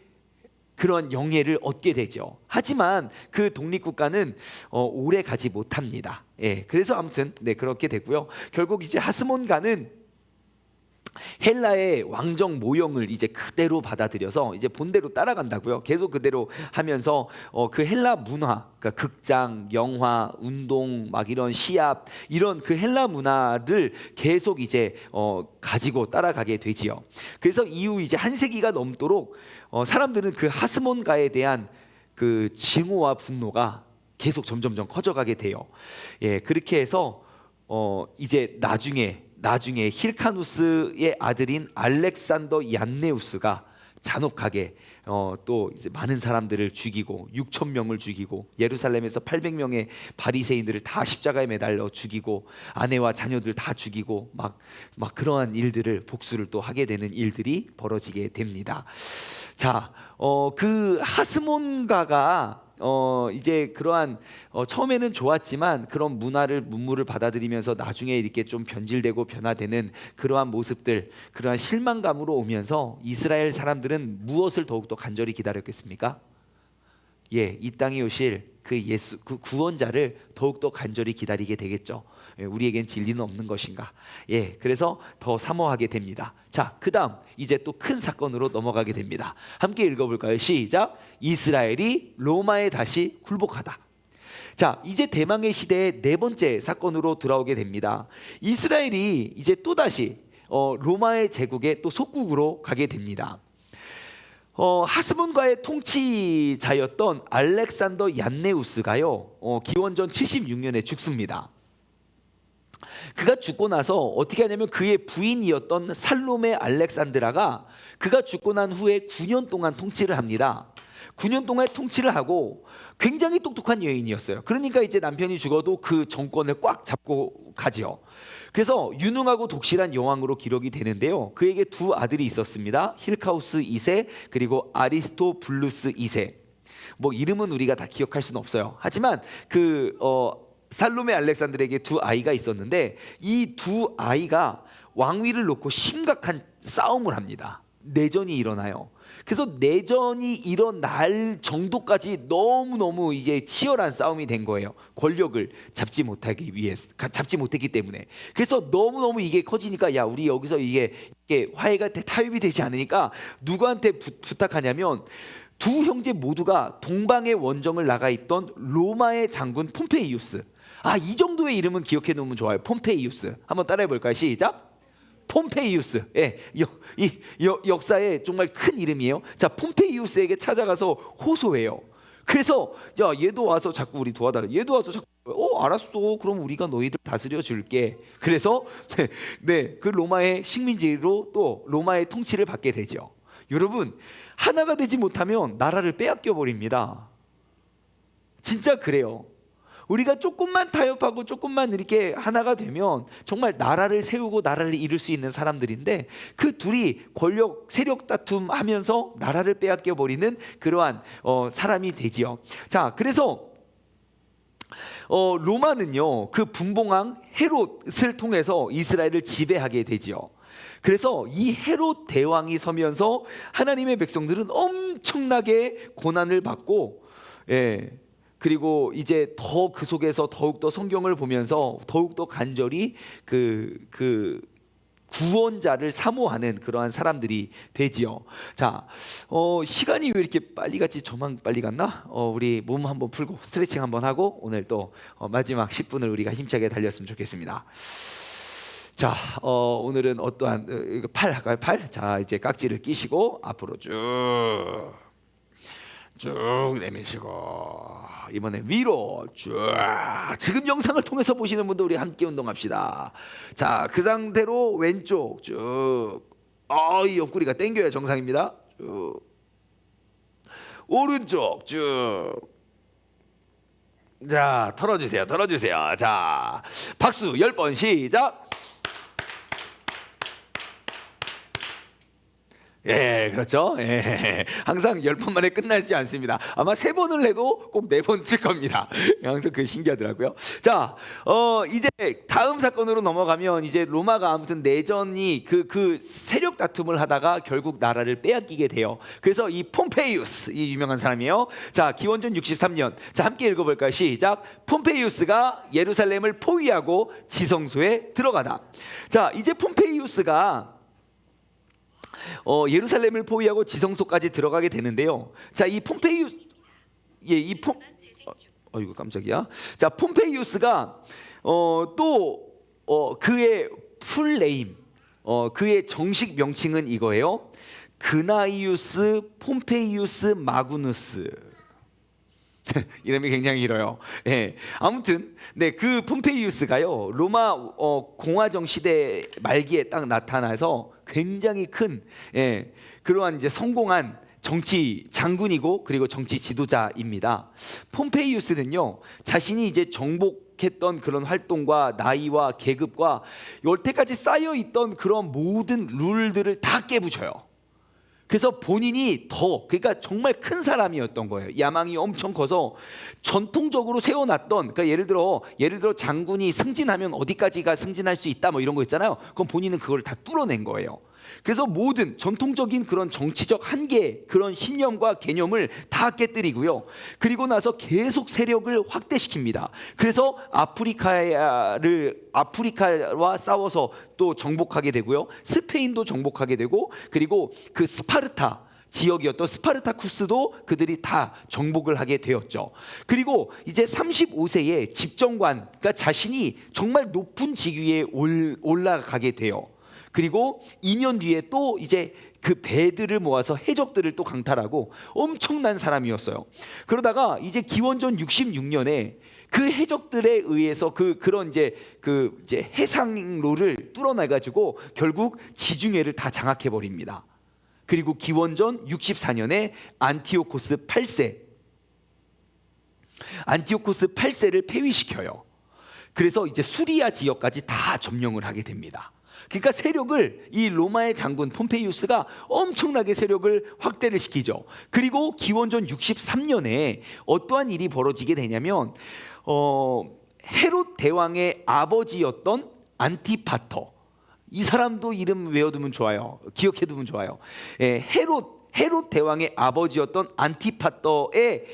그런 영예를 얻게 되죠. 하지만 그 독립국가는 오래 가지 못합니다. 그래서 아무튼 그렇게 되고요. 결국 이제 하스몬가는 헬라의 왕정 모형을 이제 그대로 받아들여서 이제 본대로 따라간다고요. 계속 그대로 하면서 그 헬라 문화, 그러니까 극장, 영화, 운동, 막 이런 시합, 이런 그 헬라 문화를 계속 이제 가지고 따라가게 되지요. 그래서 이후 이제 한 세기가 넘도록 사람들은 그 하스몬가에 대한 그 증오와 분노가 계속 점점점 커져가게 돼요. 예, 그렇게 해서 이제 나중에 힐카누스의 아들인 알렉산더 얀네우스가 잔혹하게 또 이제 많은 사람들을 죽이고 6천 명을 죽이고 예루살렘에서 800명의 바리새인들을 다 십자가에 매달려 죽이고 아내와 자녀들 다 죽이고 막 그러한 일들을 복수를 또 하게 되는 일들이 벌어지게 됩니다. 자, 그 하스몬가가 이제 그러한 처음에는 좋았지만 그런 문물을 받아들이면서 나중에 이렇게 좀 변질되고 변화되는 그러한 모습들, 그러한 실망감으로 오면서 이스라엘 사람들은 무엇을 더욱더 간절히 기다렸겠습니까? 예, 이 땅에 오실 그 예수, 그 구원자를 더욱더 간절히 기다리게 되겠죠. 예, 우리에겐 진리는 없는 것인가? 예, 그래서 더 사모하게 됩니다. 자, 그다음 이제 또 큰 사건으로 넘어가게 됩니다. 함께 읽어볼까요? 시작. 이스라엘이 로마에 다시 굴복하다. 자, 이제 대망의 시대의 네 번째 사건으로 돌아오게 됩니다. 이스라엘이 이제 또 다시 로마의 제국의 또 속국으로 가게 됩니다. 하스몬과의 통치자였던 알렉산더 얀네우스가요, 기원전 76년에 죽습니다. 그가 죽고 나서 어떻게 하냐면 그의 부인이었던 살로메 알렉산드라가 그가 죽고 난 후에 9년 동안 통치를 합니다. 9년 동안 통치를 하고 굉장히 똑똑한 여인이었어요. 그러니까 이제 남편이 죽어도 그 정권을 꽉 잡고 가지요. 그래서 유능하고 독실한 여왕으로 기록이 되는데요. 그에게 두 아들이 있었습니다. 힐카우스 2세 그리고 아리스토블루스 2세. 뭐 이름은 우리가 다 기억할 수는 없어요. 하지만 그 살로메 알렉산드에게 두 아이가 있었는데 이 두 아이가 왕위를 놓고 심각한 싸움을 합니다. 내전이 일어나요. 그래서 내전이 일어날 정도까지 너무너무 이제 치열한 싸움이 된 거예요. 권력을 잡지 못했기 때문에. 그래서 너무너무 이게 커지니까 야, 우리 여기서 이게 화해가 타협이 되지 않으니까 누구한테 부탁하냐면 두 형제 모두가 동방의 원정을 나가 있던 로마의 장군 폼페이우스. 이 정도의 이름은 기억해 놓으면 좋아요. 폼페이우스. 한번 따라해 볼까요? 시작. 폼페이우스. 예, 역사에 정말 큰 이름이에요. 자, 폼페이우스에게 찾아가서 호소해요. 그래서 야, 얘도 와서 자꾸 우리 도와달라. 얘도 와서 자꾸 알았어. 그럼 우리가 너희들 다스려 줄게. 그래서 그 로마의 식민지로 또 로마의 통치를 받게 되죠. 여러분, 하나가 되지 못하면 나라를 빼앗겨 버립니다. 진짜 그래요. 우리가 조금만 타협하고 조금만 이렇게 하나가 되면 정말 나라를 세우고 나라를 이룰 수 있는 사람들인데 그 둘이 권력 세력 다툼하면서 나라를 빼앗겨 버리는 그러한 사람이 되지요. 자, 그래서 로마는요, 그 분봉왕 헤롯을 통해서 이스라엘을 지배하게 되지요. 그래서 이 헤롯 대왕이 서면서 하나님의 백성들은 엄청나게 고난을 받고, 예, 그리고 이제 더 그 속에서 더욱더 성경을 보면서 더욱더 간절히 그 구원자를 사모하는 그러한 사람들이 되지요. 자, 시간이 왜 이렇게 빨리 갔지? 저만 빨리 갔나? 우리 몸 한번 풀고 스트레칭 한번 하고 오늘 또 마지막 10분을 우리가 힘차게 달렸으면 좋겠습니다. 자, 오늘은 어떠한 팔 할까요? 팔. 자, 이제 깍지를 끼시고 앞으로 쭉 내미시고 이번에 위로 쭉. 지금 영상을 통해서 보시는 분도 우리 함께 운동합시다. 자, 그 상태로 왼쪽 쭉. 이 옆구리가 당겨야 정상입니다. 쭉. 오른쪽 쭉. 자, 털어주세요. 자, 박수 10번 시작. 예, 그렇죠. 예, 항상 10번 만에 끝나지 않습니다. 아마 3번을 해도 꼭 4번 칠 겁니다. 항상 그게 신기하더라고요. 자, 이제 다음 사건으로 넘어가면 이제 로마가 아무튼 내전이 그 세력 다툼을 하다가 결국 나라를 빼앗기게 돼요. 그래서 이 폼페이우스, 이 유명한 사람이에요. 자, 기원전 63년. 자, 함께 읽어볼까요? 시작. 폼페이우스가 예루살렘을 포위하고 지성소에 들어가다. 자, 이제 폼페이우스가 예루살렘을 포위하고 지성소까지 들어가게 되는데요. 자, 이 폼페이우스, 이거 깜짝이야. 자, 폼페이우스가 또 그의 풀네임, 그의 정식 명칭은 이거예요. 그나이우스 폼페이우스 마구누스. 이름이 굉장히 길어요. 예. 아무튼 그 폼페이우스가요, 로마 공화정 시대 말기에 딱 나타나서 굉장히 큰 그러한 이제 성공한 정치 장군이고 그리고 정치 지도자입니다. 폼페이우스는요, 자신이 이제 정복했던 그런 활동과 나이와 계급과 여태까지 쌓여 있던 그런 모든 룰들을 다 깨부셔요. 그래서 본인이 그러니까 정말 큰 사람이었던 거예요. 야망이 엄청 커서 전통적으로 세워놨던, 그러니까 예를 들어 장군이 승진하면 어디까지가 승진할 수 있다 뭐 이런 거 있잖아요. 그럼 본인은 그걸 다 뚫어낸 거예요. 그래서 모든 전통적인 그런 정치적 한계, 그런 신념과 개념을 다 깨뜨리고요. 그리고 나서 계속 세력을 확대시킵니다. 그래서 아프리카와 싸워서 또 정복하게 되고요. 스페인도 정복하게 되고, 그리고 그 스파르타 지역이었던 스파르타쿠스도 그들이 다 정복을 하게 되었죠. 그리고 이제 35세에 집정관, 그러니까 자신이 정말 높은 직위에 올라가게 돼요. 그리고 2년 뒤에 또 이제 그 배들을 모아서 해적들을 또 강탈하고 엄청난 사람이었어요. 그러다가 이제 기원전 66년에 그 해적들에 의해서 그런 이제 해상로를 뚫어내 가지고 결국 지중해를 다 장악해 버립니다. 그리고 기원전 64년에 안티오코스 8세를 폐위시켜요. 그래서 이제 수리아 지역까지 다 점령을 하게 됩니다. 그러니까 세력을, 이 로마의 장군 폼페이우스가 엄청나게 세력을 확대를 시키죠. 그리고 기원전 63년에 어떠한 일이 벌어지게 되냐면 헤롯 대왕의 아버지였던 안티파터, 이 사람도 이름 외워두면 좋아요. 기억해두면 좋아요. 헤롯 대왕의 아버지였던 안티파터의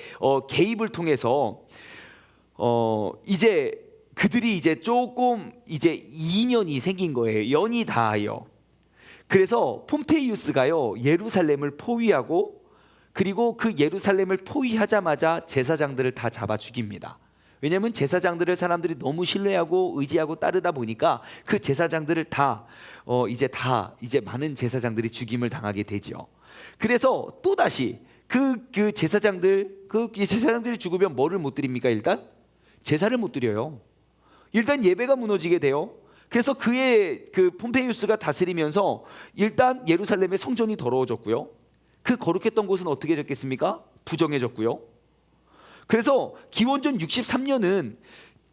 개입을 통해서 이제 그들이 이제 조금 이제 이인연이 생긴 거예요. 연이 닿아요. 그래서 폼페이우스가요, 예루살렘을 포위하고, 그리고 그 예루살렘을 포위하자마자 제사장들을 다 잡아 죽입니다. 왜냐하면 제사장들을 사람들이 너무 신뢰하고 의지하고 따르다 보니까 그 제사장들을 이제 많은 제사장들이 죽임을 당하게 되지요. 그래서 또 다시 그 제사장들이 죽으면 뭐를 못 드립니까? 일단 제사를 못 드려요. 일단 예배가 무너지게 돼요. 그래서 그 폼페이우스가 다스리면서 일단 예루살렘의 성전이 더러워졌고요. 그 거룩했던 곳은 어떻게 됐겠습니까? 부정해졌고요. 그래서 기원전 63년은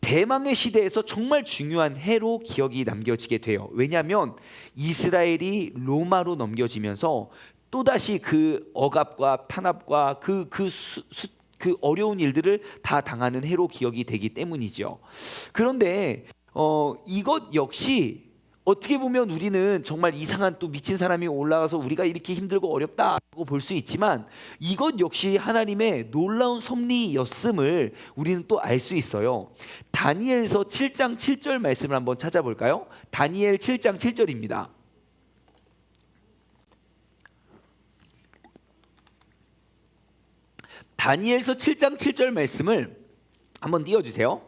대망의 시대에서 정말 중요한 해로 기억이 남겨지게 돼요. 왜냐하면 이스라엘이 로마로 넘겨지면서 또다시 그 억압과 탄압과 그 어려운 일들을 다 당하는 해로 기억이 되기 때문이죠. 그런데 이것 역시 어떻게 보면 우리는 정말 이상한 또 미친 사람이 올라가서 우리가 이렇게 힘들고 어렵다고 볼 수 있지만, 이것 역시 하나님의 놀라운 섭리였음을 우리는 또 알 수 있어요. 다니엘서 7장 7절 말씀을 한번 찾아볼까요? 다니엘 7장 7절입니다. 다니엘서 7장 7절 말씀을 한번 띄워주세요.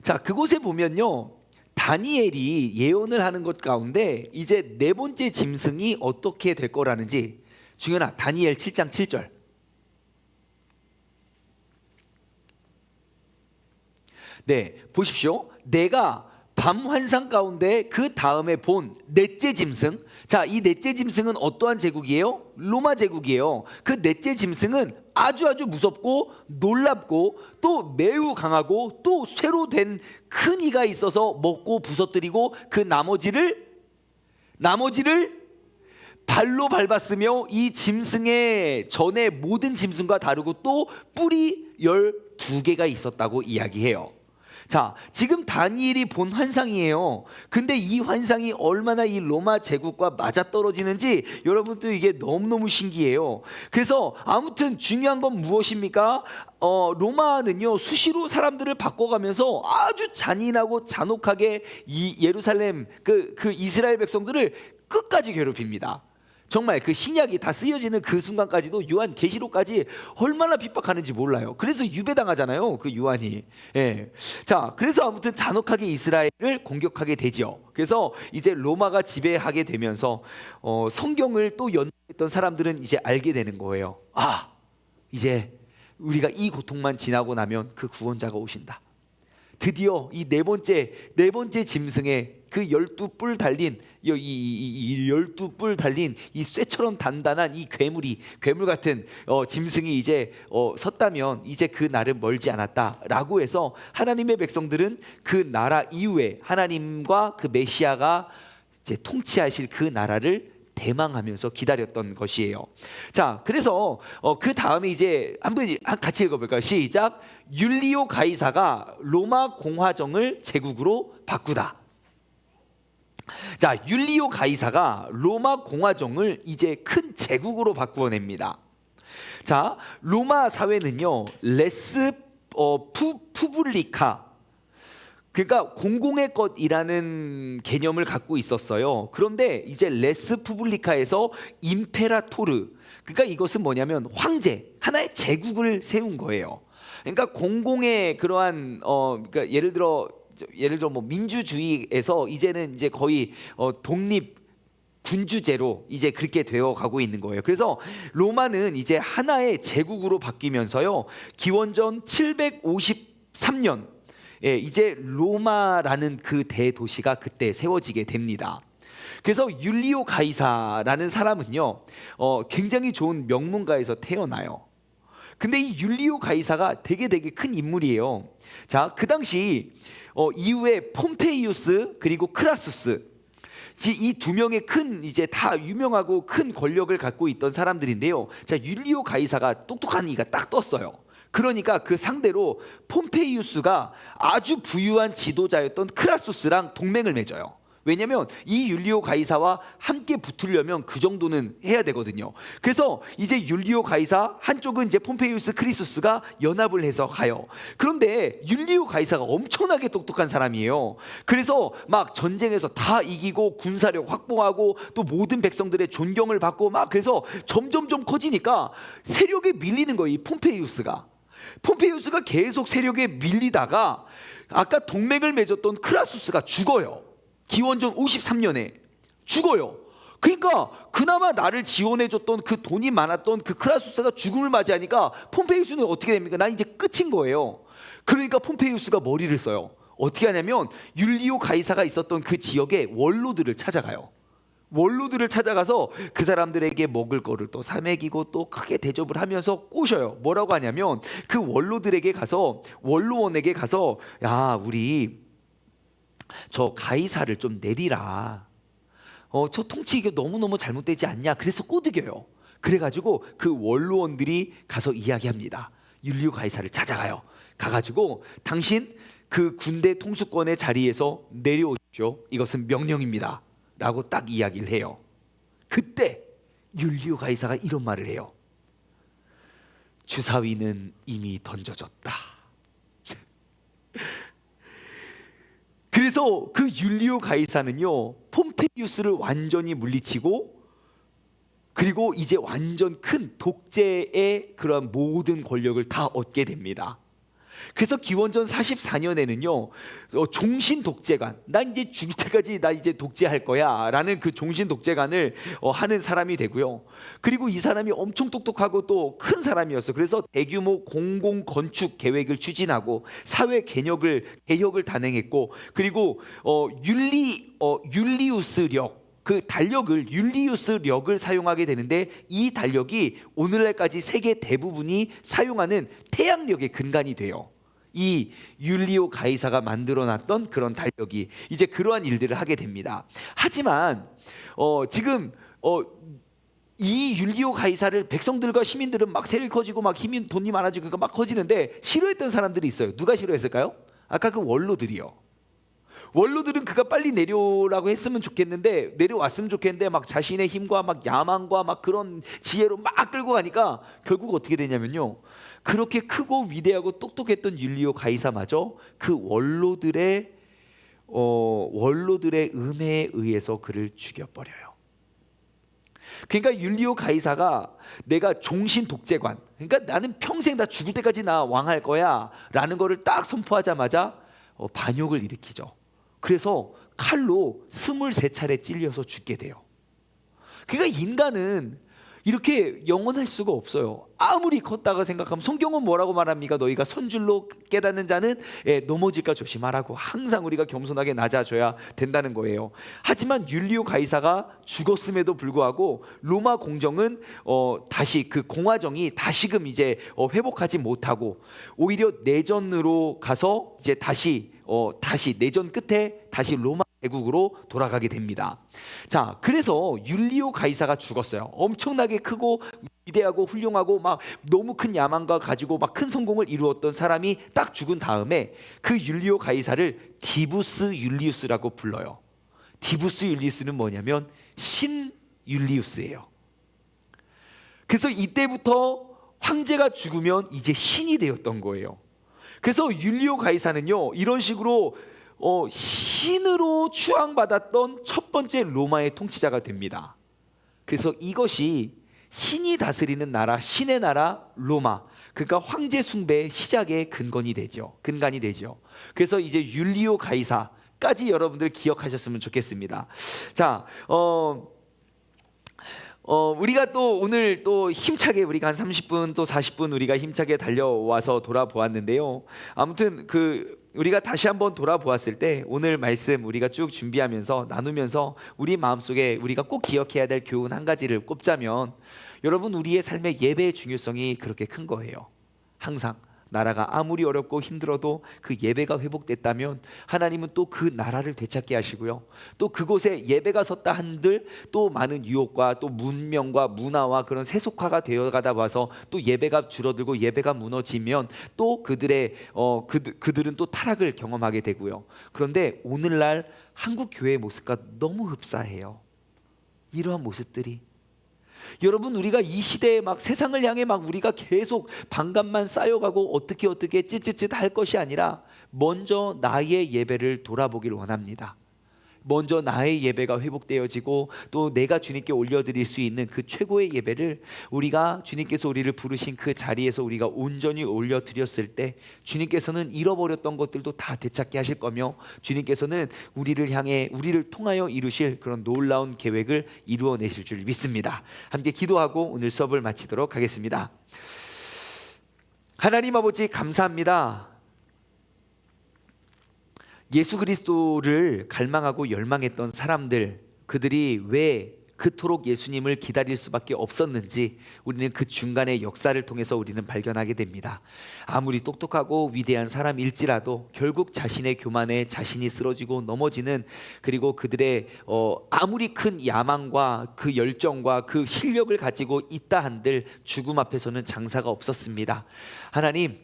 자, 그곳에 보면요, 다니엘이 예언을 하는 것 가운데 이제 네 번째 짐승이 어떻게 될 거라는지 중요하나, 다니엘 7장 7절. 네, 보십시오. 내가 밤 환상 가운데 그 다음에 본 넷째 짐승. 자, 이 넷째 짐승은 어떠한 제국이에요? 로마 제국이에요. 그 넷째 짐승은 아주 무섭고 놀랍고 또 매우 강하고 또 쇠로 된 큰 이가 있어서 먹고 부서뜨리고 그 나머지를 발로 밟았으며 이 짐승의 전에 모든 짐승과 다르고 또 뿔이 12개가 있었다고 이야기해요. 자, 지금 다니엘이 본 환상이에요. 근데 이 환상이 얼마나 이 로마 제국과 맞아떨어지는지 여러분들 이게 너무너무 신기해요. 그래서 아무튼 중요한 건 무엇입니까? 로마는요, 수시로 사람들을 바꿔가면서 아주 잔인하고 잔혹하게 이 예루살렘 그 이스라엘 백성들을 끝까지 괴롭힙니다. 정말 그 신약이 다 쓰여지는 그 순간까지도 요한 계시록까지 얼마나 핍박하는지 몰라요. 그래서 유배당하잖아요, 그 요한이. 예. 자, 그래서 아무튼 잔혹하게 이스라엘을 공격하게 되지요. 그래서 이제 로마가 지배하게 되면서 성경을 또 연구했던 사람들은 이제 알게 되는 거예요. 아, 이제 우리가 이 고통만 지나고 나면 그 구원자가 오신다. 드디어 이 네 번째 짐승에 그 12뿔 달린 이 12뿔 달린 이 쇠처럼 단단한 이 괴물 같은 짐승이 이제 섰다면 이제 그 날은 멀지 않았다라고 해서 하나님의 백성들은 그 나라 이후에 하나님과 그 메시아가 이제 통치하실 그 나라를 대망하면서 기다렸던 것이에요. 자, 그래서 그 다음에 이제 한번 같이 읽어볼까요? 시작. 율리오 가이사가 로마 공화정을 제국으로 바꾸다. 자, 율리오 가이사가 로마 공화정을 이제 큰 제국으로 바꾸어냅니다. 자, 로마 사회는요, 레스 푸블리카, 그러니까 공공의 것이라는 개념을 갖고 있었어요. 그런데 이제 레스 푸블리카에서 임페라토르, 그러니까 이것은 뭐냐면 황제, 하나의 제국을 세운 거예요. 그러니까 공공의 그러한 그러니까 예를 들어 뭐 민주주의에서 이제는 이제 거의 독립 군주제로 이제 그렇게 되어 가고 있는 거예요. 그래서 로마는 이제 하나의 제국으로 바뀌면서요, 기원전 753년 예, 이제 로마라는 그 대도시가 그때 세워지게 됩니다. 그래서 율리오 가이사라는 사람은요, 굉장히 좋은 명문가에서 태어나요. 근데 이 율리오 가이사가 되게 큰 인물이에요. 자, 그 당시 이후에 폼페이우스 그리고 크라수스, 이 두 명의 큰 이제 다 유명하고 큰 권력을 갖고 있던 사람들인데요. 자, 율리오 가이사가 똑똑한 이가 딱 떴어요. 그러니까 그 상대로 폼페이우스가 아주 부유한 지도자였던 크라수스랑 동맹을 맺어요. 왜냐하면 이 율리오 가이사와 함께 붙으려면 그 정도는 해야 되거든요. 그래서 이제 율리오 가이사 한쪽은 이제 폼페이우스 크리수스가 연합을 해서 가요. 그런데 율리오 가이사가 엄청나게 똑똑한 사람이에요. 그래서 막 전쟁에서 다 이기고 군사력 확보하고 또 모든 백성들의 존경을 받고 막, 그래서 점점점 커지니까 세력에 밀리는 거예요, 이 폼페이우스가. 폼페이우스가 계속 세력에 밀리다가 아까 동맹을 맺었던 크라수스가 죽어요. 기원전 53년에 죽어요. 그러니까 그나마 나를 지원해줬던 그 돈이 많았던 그 크라수스가 죽음을 맞이하니까 폼페이우스는 어떻게 됩니까? 난 이제 끝인 거예요. 그러니까 폼페이우스가 머리를 써요. 어떻게 하냐면 율리오 가이사가 있었던 그 지역에 원로들을 찾아가요. 원로들을 찾아가서 그 사람들에게 먹을 거를 또 사먹이고 또 크게 대접을 하면서 꼬셔요. 뭐라고 하냐면 그 원로들에게 가서, 원로원에게 가서, 야, 우리 저 가이사를 좀 내리라. 저 통치 이게 너무너무 잘못되지 않냐. 그래서 꼬드겨요. 그래가지고 그 원로원들이 가서 이야기합니다. 율리오 가이사를 찾아가요. 가가지고 당신 그 군대 통수권의 자리에서 내려오십시오. 이것은 명령입니다. 라고 딱 이야기를 해요. 그때 율리오 가이사가 이런 말을 해요. 주사위는 이미 던져졌다. 그래서 그 율리오 가이사는요, 폼페이우스를 완전히 물리치고, 그리고 이제 완전 큰 독재의 그런 모든 권력을 다 얻게 됩니다. 그래서 기원전 44년에는요, 종신 독재관, 나 이제 죽을 때까지 나 이제 독재할 거야 라는 그 종신 독재관을 하는 사람이 되고요. 그리고 이 사람이 엄청 똑똑하고 또 큰 사람이었어. 그래서 대규모 공공 건축 계획을 추진하고 사회 개혁을 단행했고, 그리고 율리우스력, 그 달력을, 율리우스력을 사용하게 되는데, 이 달력이 오늘날까지 세계 대부분이 사용하는 태양력의 근간이 돼요. 이 율리오 가이사가 만들어놨던 그런 달력이 이제 그러한 일들을 하게 됩니다. 하지만 지금 이 율리오 가이사를 백성들과 시민들은 막 세력이 커지고 막 힘이, 돈이 많아지고 막 커지는데 싫어했던 사람들이 있어요. 누가 싫어했을까요? 아까 그 원로들이요. 원로들은 그가 빨리 내려오라고 했으면 좋겠는데, 내려왔으면 좋겠는데 막 자신의 힘과 막 야망과 막 그런 지혜로 막 끌고 가니까 결국 어떻게 되냐면요, 그렇게 크고 위대하고 똑똑했던 율리오 가이사마저 그 원로들의 음해에 의해서 그를 죽여버려요. 그러니까 율리오 가이사가 내가 종신 독재관, 그러니까 나는 평생 다 죽을 때까지 나 왕할 거야 라는 거를 딱 선포하자마자 반역을 일으키죠. 그래서 칼로 23차례 찔려서 죽게 돼요. 그러니까 인간은 이렇게 영원할 수가 없어요. 아무리 컸다가 생각하면 성경은 뭐라고 말합니까? 너희가 선줄로 깨닫는 자는 넘어질까 조심하라고 항상 우리가 겸손하게 낮아져야 된다는 거예요. 하지만 율리오 가이사가 죽었음에도 불구하고 로마 공정은 다시 그 공화정이 다시금 이제 회복하지 못하고 오히려 내전으로 가서 이제 다시 내전 끝에 다시 로마 제국으로 돌아가게 됩니다. 자, 그래서 율리오 가이사가 죽었어요. 엄청나게 크고 위대하고 훌륭하고 막 너무 큰 야망과 가지고 막 큰 성공을 이루었던 사람이 딱 죽은 다음에 그 율리오 가이사를 디부스 율리우스라고 불러요. 디부스 율리우스는 뭐냐면 신 율리우스예요. 그래서 이때부터 황제가 죽으면 이제 신이 되었던 거예요. 그래서 율리오 가이사는요, 이런 식으로 신으로 추앙받았던 첫 번째 로마의 통치자가 됩니다. 그래서 이것이 신이 다스리는 나라, 신의 나라 로마, 그러니까 황제 숭배의 시작의 근간이 되죠. 그래서 이제 율리오 가이사까지 여러분들 기억하셨으면 좋겠습니다. 자, 우리가 또 오늘 또 힘차게 우리가 한 30분 또 40분 우리가 힘차게 달려와서 돌아보았는데요. 아무튼 우리가 다시 한번 돌아보았을 때 오늘 말씀 우리가 쭉 준비하면서 나누면서 우리 마음속에 우리가 꼭 기억해야 될 교훈 한 가지를 꼽자면, 여러분, 우리의 삶의 예배의 중요성이 그렇게 큰 거예요. 항상 나라가 아무리 어렵고 힘들어도 그 예배가 회복됐다면 하나님은 또 그 나라를 되찾게 하시고요, 또 그곳에 예배가 섰다 한들 또 많은 유혹과 또 문명과 문화와 그런 세속화가 되어가다 와서 또 예배가 줄어들고 예배가 무너지면 또 그들은 또 타락을 경험하게 되고요. 그런데 오늘날 한국 교회의 모습과 너무 흡사해요. 이러한 모습들이, 여러분, 우리가 이 시대에 막 세상을 향해 막 우리가 계속 반감만 쌓여가고 어떻게 찌찌찌 할 것이 아니라 먼저 나의 예배를 돌아보길 원합니다. 먼저 나의 예배가 회복되어지고 또 내가 주님께 올려드릴 수 있는 그 최고의 예배를 우리가 주님께서 우리를 부르신 그 자리에서 우리가 온전히 올려드렸을 때 주님께서는 잃어버렸던 것들도 다 되찾게 하실 거며, 주님께서는 우리를 통하여 이루실 그런 놀라운 계획을 이루어내실 줄 믿습니다. 함께 기도하고 오늘 수업을 마치도록 하겠습니다. 하나님 아버지, 감사합니다. 예수 그리스도를 갈망하고 열망했던 사람들, 그들이 왜 그토록 예수님을 기다릴 수밖에 없었는지 우리는 그 중간의 역사를 통해서 우리는 발견하게 됩니다. 아무리 똑똑하고 위대한 사람일지라도 결국 자신의 교만에 자신이 쓰러지고 넘어지는, 그리고 그들의 아무리 큰 야망과 그 열정과 그 실력을 가지고 있다 한들 죽음 앞에서는 장사가 없었습니다. 하나님,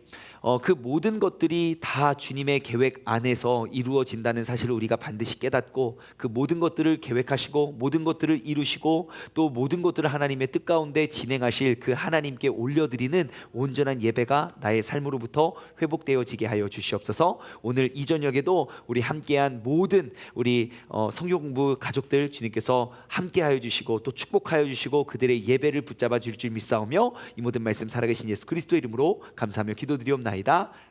그 모든 것들이 다 주님의 계획 안에서 이루어진다는 사실을 우리가 반드시 깨닫고, 그 모든 것들을 계획하시고 모든 것들을 이루시고 또 모든 것들을 하나님의 뜻 가운데 진행하실 그 하나님께 올려드리는 온전한 예배가 나의 삶으로부터 회복되어지게 하여 주시옵소서. 오늘 이 저녁에도 우리 함께한 모든 우리 성경공부 가족들 주님께서 함께하여 주시고 또 축복하여 주시고 그들의 예배를 붙잡아 줄 줄 믿사오며 이 모든 말씀 살아계신 예수 그리스도의 이름으로 감사하며 기도드리옵나이다.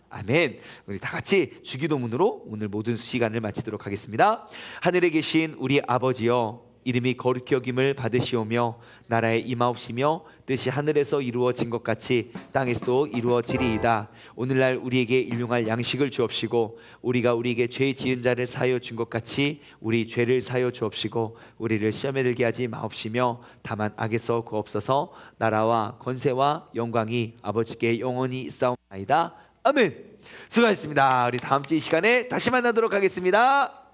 아멘. 우리 다 같이 주기도문으로 오늘 모든 시간을 마치도록 하겠습니다. 하늘에 계신 우리 아버지여, 이름이 거룩히 여김을 받으시오며 나라에 임하옵시며 뜻이 하늘에서 이루어진 것 같이 땅에서도 이루어지리이다. 오늘날 우리에게 일용할 양식을 주옵시고 우리가 우리에게 죄 지은 자를 사하여 준 것 같이 우리 죄를 사하여 주옵시고 우리를 시험에 들게 하지 마옵시며 다만 악에서 구옵소서. 나라와 권세와 영광이 아버지께 영원히 있사옵나이다. 아멘. 수고하셨습니다. 우리 다음 주 이 시간에 다시 만나도록 하겠습니다.